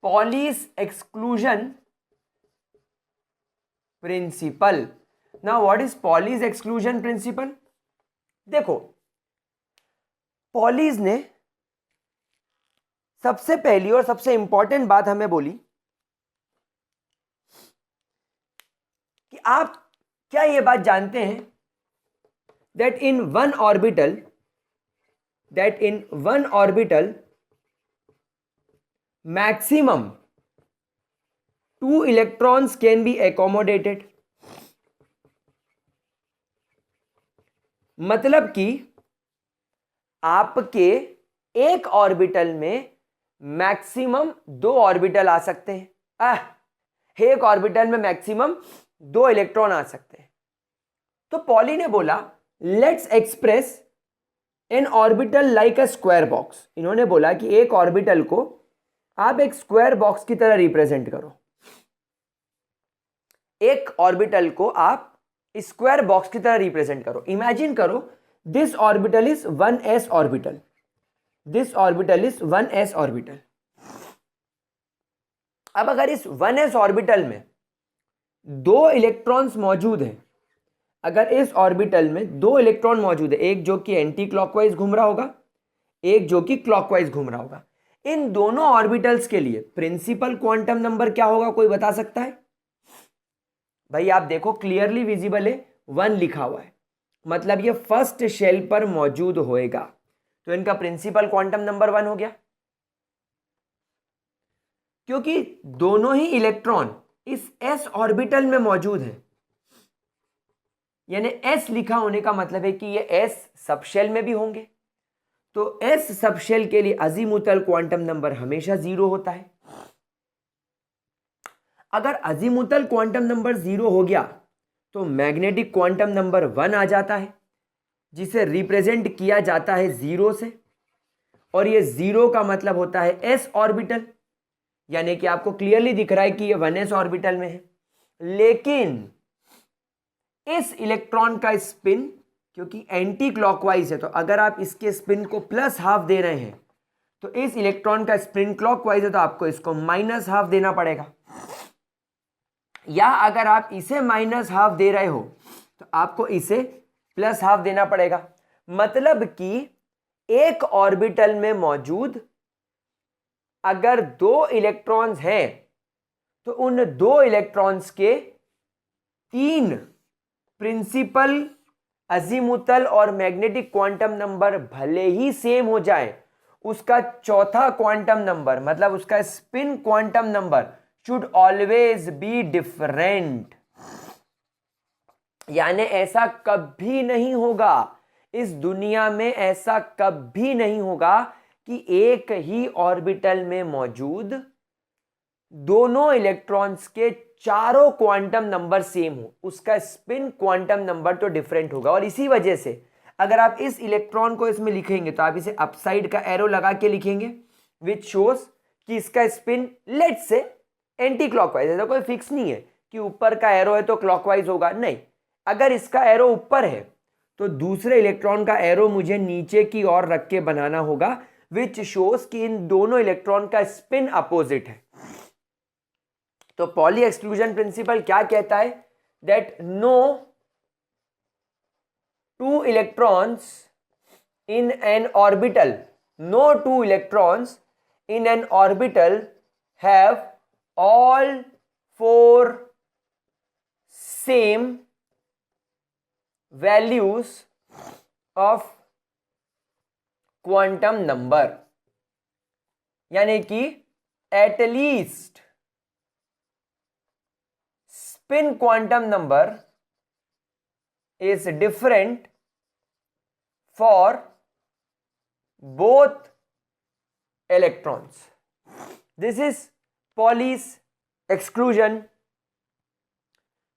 Pauli's exclusion principal. Now what is Pauli's exclusion principal? देखो, पॉलीज ने सबसे पहली और सबसे इंपॉर्टेंट बात हमें बोली कि आप क्या ये बात जानते हैं that in one orbital maximum 2 electrons can be accommodated। मतलब कि आपके एक ऑर्बिटल में मैक्सिमम 2 ऑर्बिटल आ सकते हैं। एक ऑर्बिटल में मैक्सिमम 2 इलेक्ट्रॉन आ सकते हैं। तो पॉली ने बोला let's express an orbital like a square box. इन्होंने बोला कि एक ऑर्बिटल को आप एक स्क्वायर बॉक्स की तरह रिप्रेजेंट करो। एक ऑर्बिटल को आप स्क्वायर बॉक्स की तरह रिप्रेजेंट करो। इमेजिन करो this orbital is 1s orbital, this orbital is 1s orbital. अब अगर इस 1s ऑर्बिटल में 2 इलेक्ट्रॉन्स मौजूद हैं, अगर इस ऑर्बिटल में 2 इलेक्ट्रॉन मौजूद है, एक जो कि एंटी क्लॉकवाइज घूम रहा होगा, एक जो कि क्लॉकवाइज घूम रहा होगा, इन दोनों ऑर्बिटल्स के लिए प्रिंसिपल क्वांटम नंबर क्या होगा? कोई बता सकता है? भाई आप देखो क्लियरली विजिबल है, 1 लिखा हुआ है, मतलब ये फर्स्ट शेल पर मौजूद होएगा, तो इनका प्रिंसिपल क्वांटम नंबर 1 हो गया। क्योंकि दोनों ही इलेक्ट्रॉन इस s ऑर्बिटल में मौजूद हैं, यानी s लिखा होने का मतलब है कि ये s सबशेल में भी होंगे। तो s सबशेल के लिए अजीमुथल क्वांटम नंबर हमेशा 0 होता है। अगर अजीमुथल क्वांटम नंबर 0 हो गया तो मैग्नेटिक क्वांटम नंबर 1 आ जाता है, जिसे रिप्रेजेंट किया जाता है 0 से, और ये 0 का मतलब होता है s ऑर्बिटल, यानी कि आपको क्लियरली दिख रहा है कि ये 1s ऑर्बिटल में है। लेकिन इस इलेक्ट्रॉन का स्पिन क्योंकि एंटी क्लॉकवाइज है, तो अगर आप इसके स्पिन को +½ दे रहे हैं तो इस इलेक्ट्रॉन का स्पिन क्लॉकवाइज है, तो आपको इसको -½ देना पड़ेगा। या अगर आप इसे -½ दे रहे हो तो आपको इसे +½ देना पड़ेगा। मतलब कि एक ऑर्बिटल में मौजूद अगर 2 इलेक्ट्रॉन्स हैं तो उन 2 इलेक्ट्रॉन्स के तीन प्रिंसिपल, अजीमुथल और मैग्नेटिक क्वांटम नंबर भले ही सेम हो जाए, उसका चौथा क्वांटम नंबर मतलब उसका spin quantum number should always be different. यानी ऐसा कभी नहीं होगा, इस दुनिया में ऐसा कभी नहीं होगा कि एक ही ऑर्बिटल में मौजूद दोनों इलेक्ट्रॉन्स के चारों क्वांटम नंबर सेम हो, उसका स्पिन क्वांटम नंबर तो डिफरेंट होगा। और इसी वजह से अगर आप इस इलेक्ट्रॉन को इसमें लिखेंगे तो आप इसे अपसाइड का एरो लगा के लिखेंगे, विच शोज कि इसका spin let's say anti clockwise. ऐसा कोई फिक्स नहीं है कि ऊपर का एरो है तो क्लॉकवाइज होगा, नहीं। अगर इसका एरो ऊपर है तो दूसरे इलेक्ट्रॉन का एरो मुझे नीचे की ओर रख के बनाना होगा, विच शोज कि इन दोनों इलेक्ट्रॉन का स्पिन अपोजिट है। तो पॉली एक्सक्लूजन प्रिंसिपल क्या कहता है? That no two electrons in an orbital, no two electrons in an orbital have all four same values of quantum number. यानी कि at least spin quantum number is different for both electrons. This is Pauli's exclusion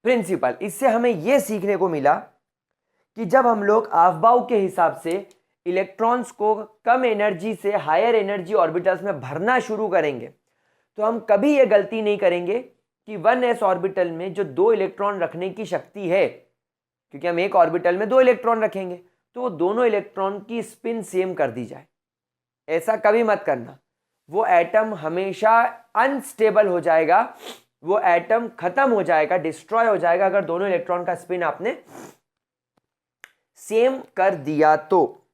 principle. इससे हमें यह सीखने को मिला कि जब हम लोग अफबाउ के हिसाब से इलेक्ट्रॉन्स को कम एनर्जी से हायर एनर्जी ऑर्बिटल्स में भरना शुरू करेंगे तो हम कभी यह गलती नहीं करेंगे कि 1s ऑर्बिटल में जो 2 इलेक्ट्रॉन रखने की शक्ति है, क्योंकि हम एक ऑर्बिटल में 2 इलेक्ट्रॉन रखेंगे तो वो दोनों इलेक्ट्रॉन की स्पिन सेम कर दी जाए। ऐसा कभी मत करना, वो एटम हमेशा अनस्टेबल हो जाएगा, वो एटम खत्म हो जाएगा, डिस्ट्रॉय हो जाएगा अगर दोनों इलेक्ट्रॉन का स्पिन आपने सेम कर दिया तो।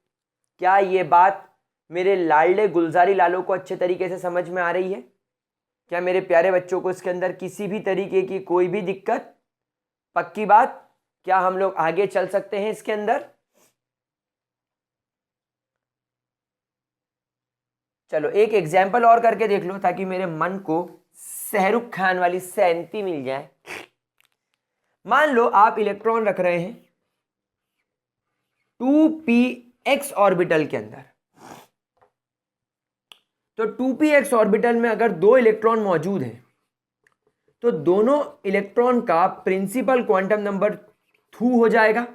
क्या ये बात मेरे लाडले गुलजारी लालों को अच्छे तरीके से समझ में आ रही है? क्या मेरे प्यारे बच्चों को इसके अंदर किसी भी तरीके की कोई भी दिक्कत? पक्की बात? क्या हम लोग आगे चल सकते हैं इसके अंदर? चलो एक एग्जाम्पल और करके देख लो ताकि मेरे मन को शाहरुख खान वाली सैंती मिल जाए। मान लो आप इलेक्ट्रॉन रख रहे हैं 2px ऑर्बिटल के अंदर, तो 2px ऑर्बिटल में अगर 2 इलेक्ट्रॉन मौजूद हैं तो दोनों इलेक्ट्रॉन का प्रिंसिपल क्वांटम नंबर 2 हो जाएगा,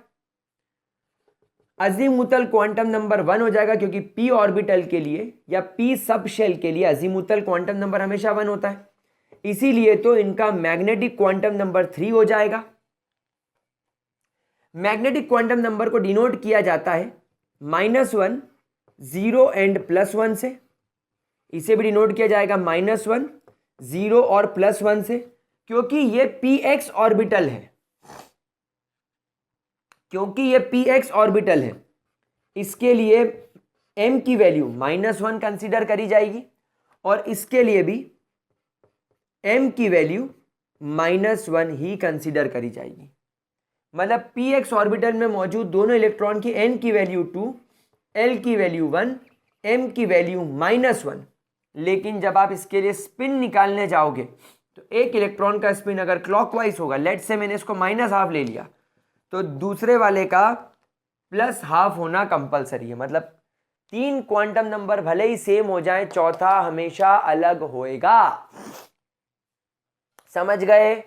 अजीमुथल क्वांटम नंबर 1 हो जाएगा, क्योंकि p ऑर्बिटल के लिए या p सब शेल के लिए अजीमुथल क्वांटम नंबर हमेशा 1 होता है, इसीलिए तो इनका मैग्नेटिक क्वांटम नंबर 3 हो जाएगा। मैग्नेटिक क्वांटम नंबर को डिनोट किया जाता है -1, 0 एंड +1 से। इसे भी डिनोट किया जाएगा -1, 0 और +1 से, क्योंकि ये px ऑर्बिटल है, क्योंकि ये px ऑर्बिटल है इसके लिए m की वैल्यू -1 कंसीडर करी जाएगी और इसके लिए भी m की वैल्यू -1 ही कंसीडर करी जाएगी। मतलब px ऑर्बिटल में मौजूद दोनों इलेक्ट्रॉन की n की वैल्यू 2, l की वैल्यू 1, m की वैल्यू -1। लेकिन जब आप इसके लिए स्पिन निकालने जाओगे तो एक इलेक्ट्रॉन का स्पिन अगर क्लॉकवाइज होगा, लेट्स से मैंने इसको -12 ले लिया, तो दूसरे वाले का +12 होना कंपलसरी है। मतलब 3 क्वांटम नंबर भले ही सेम हो जाए, चौथा हमेशा अलग होएगा। समझ गए?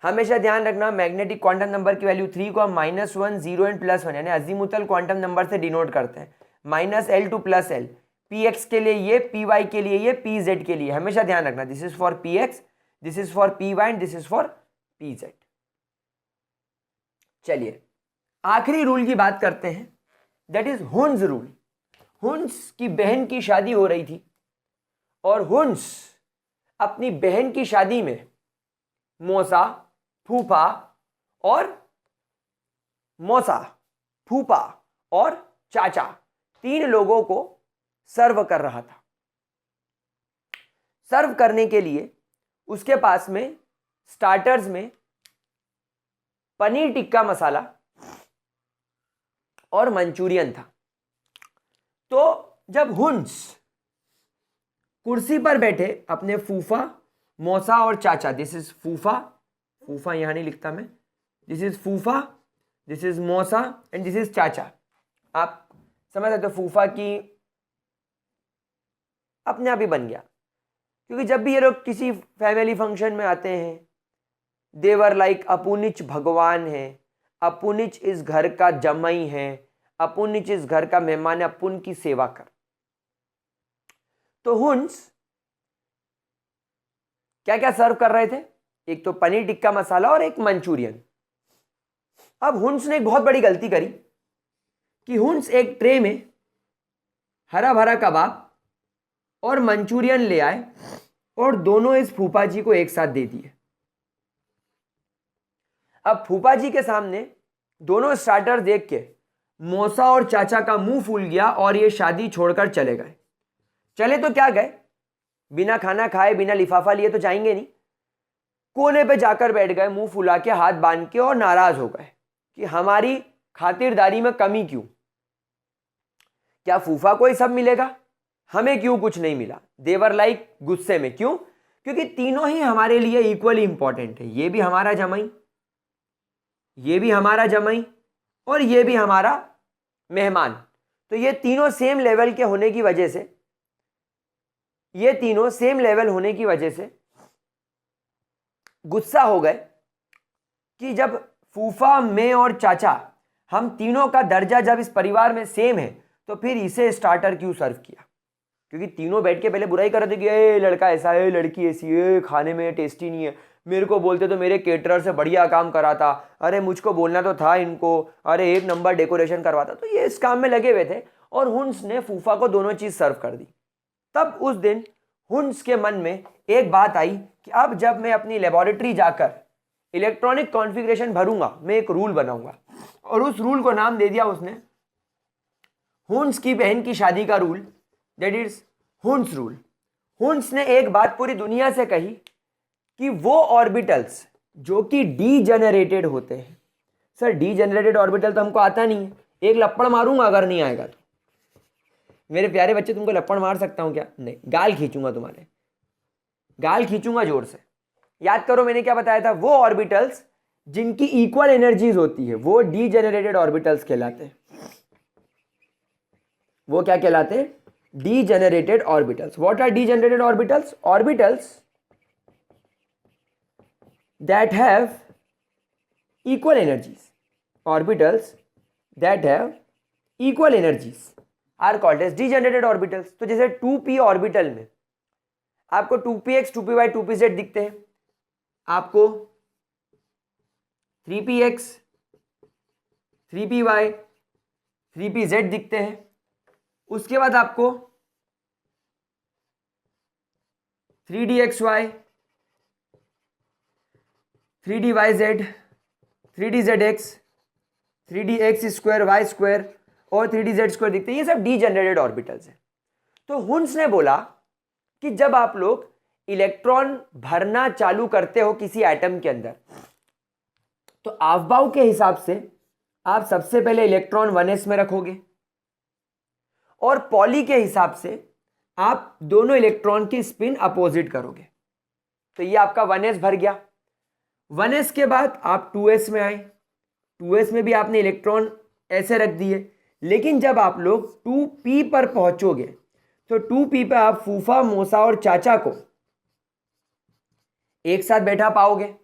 हमेशा ध्यान रखना, मैग्नेटिक क्वांटम नंबर की वैल्यू 3 को हम -1, 0 एंड +1 यानी अजीमुथल क्वांटम नंबर से डिनोट करते हैं। -L to +L, px के लिए ये, py के लिए ये, pz के लिए, हमेशा ध्यान रखना this is for px, this is for py and this is for pz। चलिए आखिरी रूल की बात करते हैं, that is Hund's rule. Hund's की बहन की शादी हो रही थी और हुन्स अपनी बहन की शादी में मौसा, फूफा और चाचा 3 लोगों को सर्व कर रहा था। सर्व करने के लिए उसके पास में स्टार्टर्स में पनीर टिक्का मसाला और मंचूरियन था। तो जब हुंस कुर्सी पर बैठे अपने फूफा, मौसा और चाचा, दिस इज फूफा, फूफा यहां नहीं लिखता मैं, दिस इज फूफा, दिस इज मौसा एंड दिस इज चाचा। आप समझ सकते हो फूफा की अपने आप ही बन गया, क्योंकि जब भी ये लोग किसी फैमिली फंक्शन में आते हैं, देवर लाइक अपुनिच भगवान है, अपुनिच इस घर का जमाई है, अपुनिच इस घर का मेहमान है, अपुन की सेवा कर। तो हुंस क्या क्या सर्व कर रहे थे, एक तो पनीर टिक्का मसाला और एक मंचूरियन। अब हुंस ने एक बहुत बड़ी गलती करी कि हुंस एक ट्रे में हरा भरा कबाब और मंचूरियन ले आए और दोनों इस फूफा जी को एक साथ दे दिए। अब फूफा जी के सामने दोनों स्टार्टर देख के मौसा और चाचा का मुंह फूल गया और ये शादी छोड़कर चले गए। चले तो क्या गए, बिना खाना खाए बिना लिफाफा लिए तो जाएंगे नहीं। कोने पे जाकर बैठ गए मुंह फुला के, हाथ बांध के, और नाराज हो गए कि हमारी खातिरदारी में कमी क्यों, क्या फूफा को ही सब मिलेगा, हमें क्यों कुछ नहीं मिला। देवर लाइक गुस्से में, क्यों, क्योंकि तीनों ही हमारे लिए इक्वली इंपॉर्टेंट है। ये भी हमारा जमाई, ये भी हमारा जमाई और ये भी हमारा मेहमान। तो ये तीनों सेम लेवल के होने की वजह से, ये तीनों सेम लेवल होने की वजह से गुस्सा हो गए कि जब फूफा, मैं और चाचा, हम तीनों का दर्जा जब इस परिवार में सेम है तो फिर इसे स्टार्टर क्यों सर्व किया। क्योंकि तीनों बैठ के पहले बुराई कर रहे थे कि ए लड़का ऐसा है, लड़की ऐसी है, खाने में टेस्टी नहीं है, मेरे को बोलते तो मेरे केटरर से बढ़िया काम कराता, अरे मुझको बोलना तो था इनको, अरे एक नंबर डेकोरेशन करवाता। तो ये इस काम में लगे हुए थे और हुंस ने फूफा को दोनों चीज़ सर्व कर दी। तब उस दिन हुंस के मन में एक बात आई कि अब जब मैं अपनी लेबोरेटरी जाकर इलेक्ट्रॉनिक कॉन्फ़िगरेशन भरूंगा, मैं एक रूल बनाऊंगा। और उस रूल को नाम दे दिया उसने हुंस की बहन की शादी का रूल, दैट इज हुंस रूल। हुंस ने एक बात पूरी दुनिया से कही कि वो ऑर्बिटल्स जो कि डीजेनरेटेड होते हैं, सर डीजेनरेटेड ऑर्बिटल तो हमको आता नहीं है, एक लपड़ मारूंगा अगर नहीं आएगा तो। मेरे प्यारे बच्चे, तुमको लपड़ मार सकता हूं क्या? नहीं, गाल खींचूंगा, तुम्हारे गाल खींचूंगा जोर से। याद करो मैंने क्या बताया था, वो ऑर्बिटल्स जिनकी इक्वल एनर्जीज होती है वो डीजेनरेटेड ऑर्बिटल्स कहलाते हैं। वो क्या कहलाते हैं? Degenerated orbitals. What are degenerated orbitals? Orbitals that have equal energies, orbitals that have equal energies are called as degenerated orbitals। तो जैसे 2p ऑर्बिटल में आपको 2px 2py 2pz दिखते हैं, आपको 3px 3py 3pz दिखते हैं, उसके बाद आपको 3dxy 3dyz 3dzx 3dx square y square और 3dz स्क्वायर दिखते हैं। ये सब डीजेनरेटेड ऑर्बिटल्स हैं। तो हुंस ने बोला कि जब आप लोग इलेक्ट्रॉन भरना चालू करते हो किसी एटम के अंदर, तो आवभाव के हिसाब से आप सबसे पहले इलेक्ट्रॉन 1s में रखोगे और पॉली के हिसाब से आप दोनों इलेक्ट्रॉन की स्पिन अपोजिट करोगे। तो ये आपका 1s भर गया। 1s के बाद आप 2s में आए, 2s में भी आपने इलेक्ट्रॉन ऐसे रख दिए। लेकिन जब आप लोग 2p पर पहुंचोगे तो 2p पे आप फूफा, मौसा और चाचा को एक साथ बैठा पाओगे।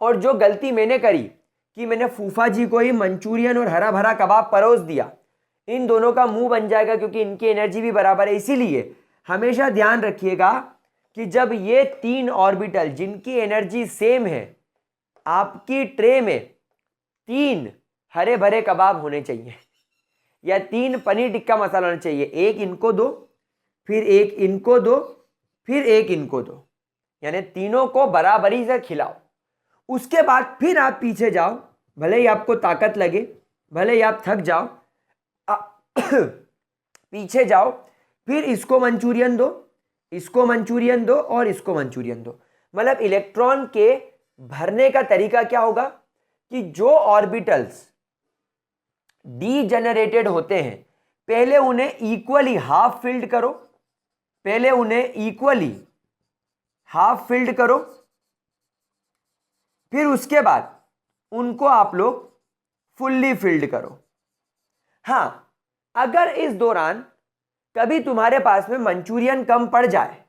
और जो गलती मैंने करी कि मैंने फूफा जी को ही मंचूरियन और हरा भरा कबाब परोस दिया, इन दोनों का मुंह बन जाएगा क्योंकि इनकी एनर्जी भी बराबर है। इसीलिए हमेशा ध्यान रखिएगा कि जब ये 3 ऑर्बिटल जिनकी एनर्जी सेम है, आपकी ट्रे में 3 हरे भरे कबाब होने चाहिए या 3 पनीर टिक्का मसाला होना चाहिए। एक इनको दो, फिर एक इनको दो, फिर एक इनको दो, यानी तीनों को बराबरी से खिलाओ। उसके बाद फिर आप पीछे जाओ, भले ही आपको ताकत लगे, भले ही आप थक जाओ, पीछे जाओ, फिर इसको मंचूरियन दो, इसको मंचूरियन दो और इसको मंचूरियन दो। मतलब इलेक्ट्रॉन के भरने का तरीका क्या होगा? कि जो ऑर्बिटल्स डीजेनरेटेड होते हैं पहले उन्हें इक्वली हाफ फिल्ड करो, पहले उन्हें इक्वली हाफ फिल्ड करो, फिर उसके बाद उनको आप लोग फुल्ली फिल्ड करो। हां, अगर इस दौरान कभी तुम्हारे पास में मंचूरियन कम पड़ जाए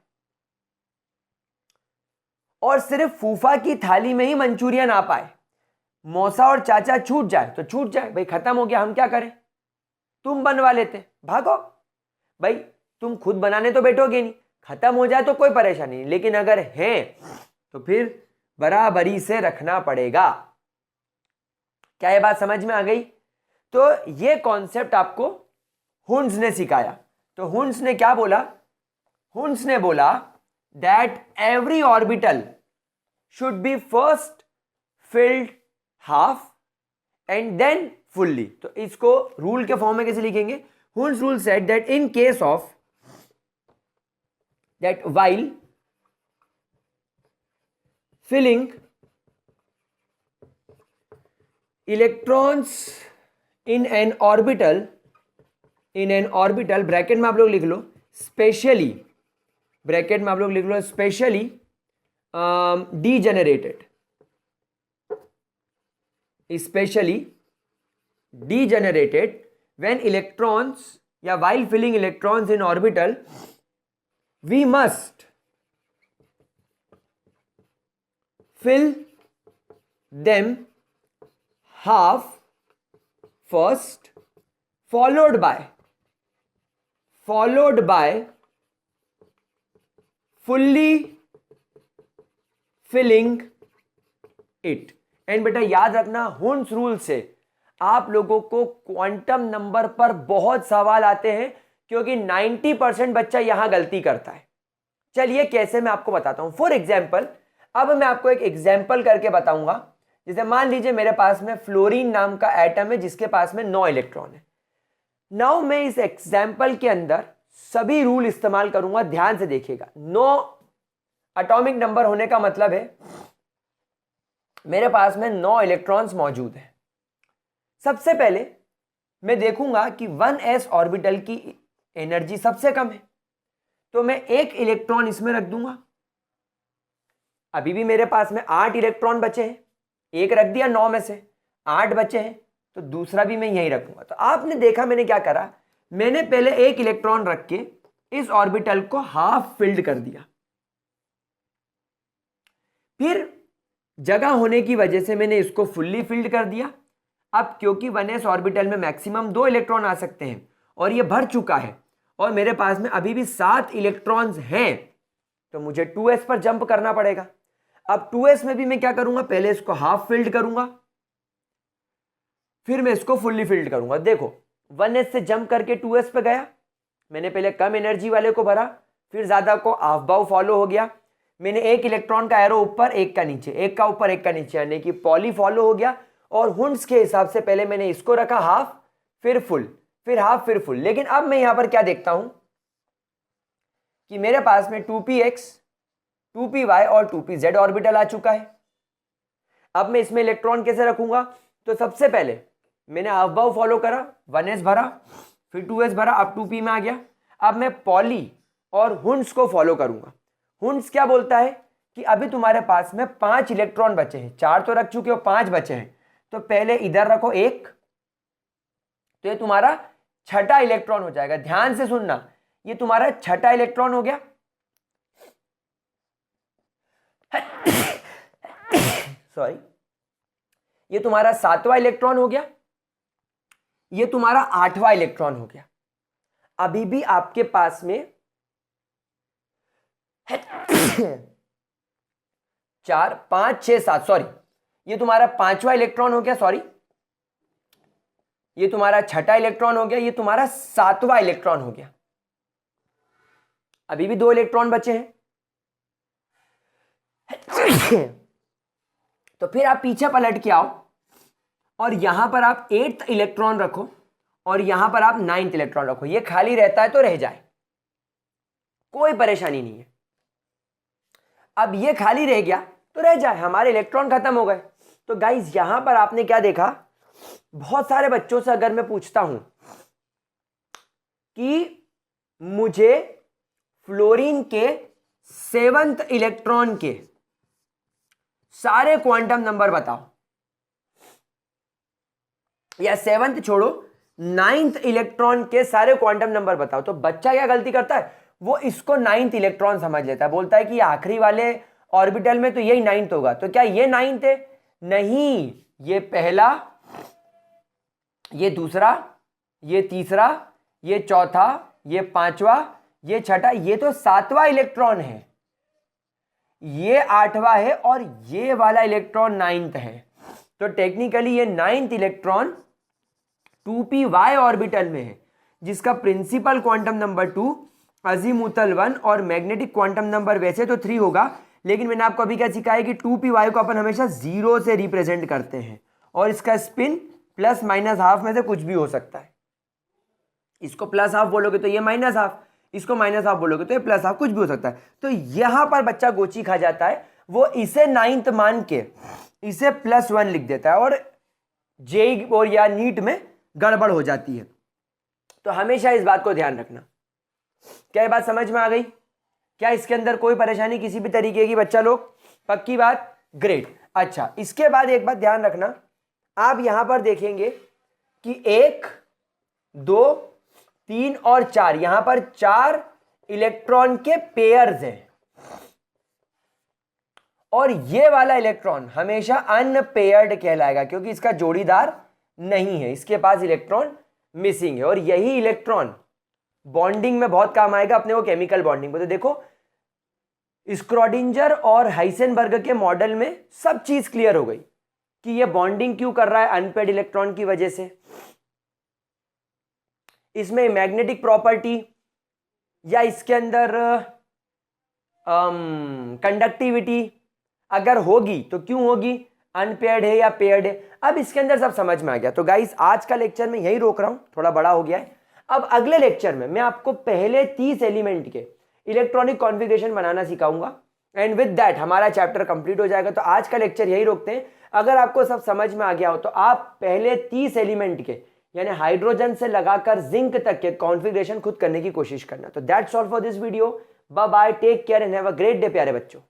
और सिर्फ फूफा की थाली में ही मंचूरियन आ पाए, मौसा और चाचा छूट जाए तो छूट जाए भाई, खत्म हो गया, हम क्या करें, तुम बनवा लेते, भागो भाई, तुम खुद बनाने तो बैठोगे नहीं, खत्म हो जाए तो कोई परेशानी नहीं, लेकिन अगर है तो फिर बराबरी से रखना पड़ेगा। क्या ये बात समझ में आ गई? तो ये कॉन्सेप्ट आपको हुंस ने सिखाया। तो हुंस ने क्या बोला? हुंस ने बोला that every orbital should be first filled half and then fully. तो इसको रूल के फॉर्म में कैसे लिखेंगे? Hund's rule said that in case of that while filling electrons in an orbital, bracket में आप लोग लिख लो स्पेशली, ब्रैकेट में आप लोग लिख लो specially degenerated, specially degenerated when electrons या while filling electrons in orbital we must fill them half first followed by fully filling it। And बेटा याद रखना, हुंस रूल से आप लोगों को क्वांटम नंबर पर बहुत सवाल आते हैं क्योंकि 90% बच्चा यहां गलती करता है। चलिए कैसे, मैं आपको बताता हूं। फॉर एग्जाम्पल, अब मैं आपको एक एग्जाम्पल करके बताऊंगा। जैसे मान लीजिए मेरे पास में फ्लोरीन नाम का एटम है जिसके पास में 9 इलेक्ट्रॉन है। नाउ मैं इस एग्जाम्पल के अंदर सभी रूल इस्तेमाल करूंगा, ध्यान से देखिएगा। 9 एटॉमिक नंबर होने का मतलब है मेरे पास में 9 इलेक्ट्रॉन्स मौजूद हैं। सबसे पहले मैं देखूंगा कि 1s ऑर्बिटल की एनर्जी सबसे कम है, तो मैं एक इलेक्ट्रॉन इसमें रख दूंगा। अभी भी मेरे पास में 8 इलेक्ट्रॉन बचे हैं, एक रख दिया, 9 में से 8 बचे हैं, तो दूसरा भी मैं यहीं रखूंगा। तो आपने देखा मैंने क्या करा, मैंने पहले एक इलेक्ट्रॉन रख के इस ऑर्बिटल को हाफ फिल्ड कर दिया, फिर जगह होने की वजह से मैंने इसको फुल्ली फिल्ड कर दिया। अब क्योंकि 1s ऑर्बिटल में मैक्सिमम 2 इलेक्ट्रॉन आ सकते हैं और ये भर चुका है और मेरे पास में अभी भी 7 इलेक्ट्रॉन्स हैं, तो मुझे 2s पर जंप करना पड़ेगा। अब 2s में भी मैं क्या करूंगा, पहले इसको हाफ फिल्ड करूंगा, फिर मैं इसको फुल्ली फिल्ड करूंगा। देखो 1s से जंप करके 2s पे गया, मैंने पहले कम एनर्जी वाले को भरा, फिर ज्यादा को हाफ बाउ फॉलो हो गया, मैंने एक इलेक्ट्रॉन का एरो ऊपर एक का नीचे, एक का ऊपर एक का नीचे, यानी कि पॉली फॉलो हो गया। और हुंस के हिसाब से पहले मैंने इसको रखा हाफ, फिर फुल, फिर हाफ, फिर फुल। लेकिन अब मैं यहां पर क्या देखता हूं कि मेरे पास में 2px 2py और 2pz ऑर्बिटल आ चुका है। अब मैं इसमें इलेक्ट्रॉन कैसे रखूंगा, तो सबसे पहले मैंने हाफ बाउ फॉलो करा, 1s भरा, फिर 2s भरा, अब 2p में आ गया। अब मैं पॉली और हुंस को फॉलो करूंगा। हुंस क्या बोलता है कि अभी तुम्हारे पास में 5 इलेक्ट्रॉन बचे हैं, 4 तो रख चुके हो, 5 बचे हैं, तो पहले इधर रखो एक, तो ये तुम्हारा छठा इलेक्ट्रॉन हो जाएगा। ध्यान से सुनना, ये तुम्हारा छठा इलेक्ट्रॉन हो गया। सॉरी, ये तुम्हारा 7वां इलेक्ट्रॉन हो गया, ये तुम्हारा 8वां इलेक्ट्रॉन हो गया। अभी भी आपके पास में 4 5 6 7, सॉरी ये तुम्हारा 5वां इलेक्ट्रॉन हो गया, सॉरी ये तुम्हारा छठा इलेक्ट्रॉन हो गया, ये तुम्हारा 7वां इलेक्ट्रॉन हो गया। अभी भी 2 इलेक्ट्रॉन बचे हैं। तो फिर आप पीछे पलट के आओ और यहां पर आप 8th इलेक्ट्रॉन रखो और यहां पर आप 9th इलेक्ट्रॉन रखो। ये खाली रहता है तो रह जाए, कोई परेशानी नहीं है। अब ये खाली रह गया तो रह जाए, हमारे इलेक्ट्रॉन खत्म हो गए। तो गाइज यहां पर आपने क्या देखा, बहुत सारे बच्चों से अगर मैं पूछता हूं कि मुझे फ्लोरीन के 7th इलेक्ट्रॉन के सारे क्वांटम नंबर बताओ, या 7th छोड़ो 9th इलेक्ट्रॉन के सारे क्वांटम नंबर बताओ, तो बच्चा क्या गलती करता है, वो इसको 9th इलेक्ट्रॉन समझ लेता है, बोलता है कि आखिरी वाले ऑर्बिटल में तो यही 9th होगा, तो क्या ये 9th है? नहीं, ये पहला, ये दूसरा, ये तीसरा, ये चौथा, ये पांचवा, ये छठा, ये तो 7वां इलेक्ट्रॉन है, ये 8वां है, और ये वाला इलेक्ट्रॉन 9th है। तो टेक्निकली ये 9th इलेक्ट्रॉन 2p ऑर्बिटल में है, जिसका प्रिंसिपल क्वांटम नंबर 2, अजीमुथल 1 और मैग्नेटिक क्वांटम नंबर वैसे तो 3 होगा, लेकिन मैंने आपको अभी क्या सिखाया कि 2p को अपन हमेशा 0 से रिप्रेजेंट करते हैं, और इसका स्पिन प्लस माइनस हाफ में से कुछ भी हो सकता है। इसको प्लस हाफ बोलोगे तो ये माइनस हाफ, इसको माइनस हाफ बोलोगे तो ये प्लस हाफ, कुछ भी हो सकता है। तो यहां पर बच्चा गोची खा जाता है, वो इसे 9th मान के इसे +1 लिख देता है, और जेई और या नीट में गड़बड़ हो जाती है। तो हमेशा इस बात को ध्यान रखना। क्या ये बात समझ में आ गई? क्या इसके अंदर कोई परेशानी किसी भी तरीके की बच्चा लोग? पक्की बात, ग्रेट। अच्छा, इसके बाद एक बात ध्यान रखना, आप यहां पर देखेंगे कि 1, 2, 3 और 4, यहां पर 4 इलेक्ट्रॉन के पेयर्स हैं, और ये वाला इलेक्ट्रॉन हमेशा अनपेयर्ड कहलाएगा, क्योंकि इसका जोड़ीदार नहीं है, इसके पास इलेक्ट्रॉन मिसिंग है। और यही इलेक्ट्रॉन बॉन्डिंग में बहुत काम आएगा अपने को, केमिकल बॉन्डिंग में। तो देखो, स्क्रोडिंजर और हाइसेनबर्ग के मॉडल में सब चीज क्लियर हो गई कि ये बॉन्डिंग क्यों कर रहा है, अनपेयर्ड इलेक्ट्रॉन की वजह से। इसमें मैग्नेटिक प्रॉपर्टी या इसके अंदर कंडक्टिविटी अगर होगी तो क्यों होगी, अनपेयर्ड है या पेयर्ड है। अब इसके अंदर सब समझ में आ गया। तो गाइस, आज का लेक्चर मैं यही रोक रहा हूं, थोड़ा बड़ा हो गया है। अब अगले लेक्चर में मैं आपको पहले 30 एलिमेंट के इलेक्ट्रॉनिक कॉन्फ़िगरेशन बनाना सिखाऊंगा, एंड विद दैट हमारा चैप्टर कंप्लीट हो जाएगा। तो आज का लेक्चर यही रोकते हैं। अगर आपको सब समझ में आ गया हो तो आप पहले 30 एलिमेंट के, यानी हाइड्रोजन से लगाकर जिंक तक के कॉन्फ़िगरेशन खुद करने की कोशिश करना। तो that's all for this video. Bye bye, take care and have a great day प्यारे बच्चों।